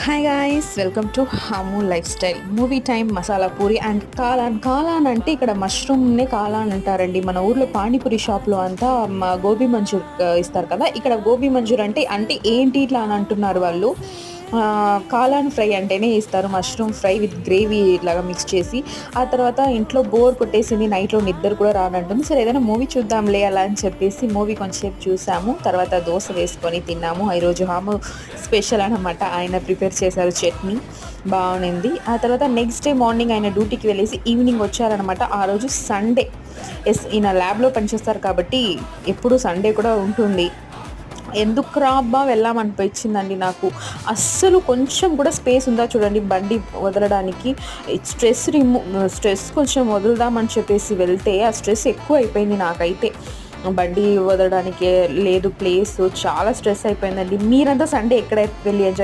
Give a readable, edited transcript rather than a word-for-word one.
Hi guys, welcome to Hamu lifestyle. Movie time masala puri and kalan. Kalan అంటే ఇక్కడ మష్రూమ్నే కాలాన్ అంటారండి. మన ఊర్లో పానీపూరి షాప్లో అంతా గోబీ మంచూర్ ఇస్తారు కదా, ఇక్కడ గోబీ మంచూర్ అంటే అంటే ఏంటి ఇట్లా అని అంటున్నారు వాళ్ళు. కాలాన్ ఫ్రై అంటేనే ఇస్తారు, మష్రూమ్ ఫ్రై విత్ గ్రేవీ ఇట్లాగా మిక్స్ చేసి. ఆ తర్వాత ఇంట్లో బోర్ కొట్టేసింది, నైట్లో నిద్ర కూడా రానంటుంది. సరే ఏదైనా మూవీ చూద్దాంలే అలా అని చెప్పేసి మూవీ కొంచెంసేపు చూసాము. తర్వాత దోశ వేసుకొని తిన్నాము. ఈరోజు హాము స్పెషల్ అనమాట, ఆయన ప్రిపేర్ చేశారు చట్నీ, బాగుంది. ఆ తర్వాత నెక్స్ట్ డే మార్నింగ్ ఆయన డ్యూటీకి వెళ్ళేసి ఈవినింగ్ వచ్చారనమాట. ఆ రోజు సండే. ఈయన ల్యాబ్లో పనిచేస్తారు కాబట్టి ఎప్పుడు సండే కూడా ఉంటుంది. ఎందుకు రాబ్బా వెళ్ళామనిపించిందండి నాకు. అస్సలు కొంచెం కూడా స్పేస్ ఉందా చూడండి బండి వదలడానికి. స్ట్రెస్ కొంచెం వదులుదామని చెప్పేసి వెళ్తే ఆ స్ట్రెస్ ఎక్కువ అయిపోయింది నాకైతే. బండి వదలడానికి లేదు ప్లేస్, చాలా స్ట్రెస్ అయిపోయిందండి. మీరంతా సండే ఎక్కడ వెళ్ళి ఎంజాయ్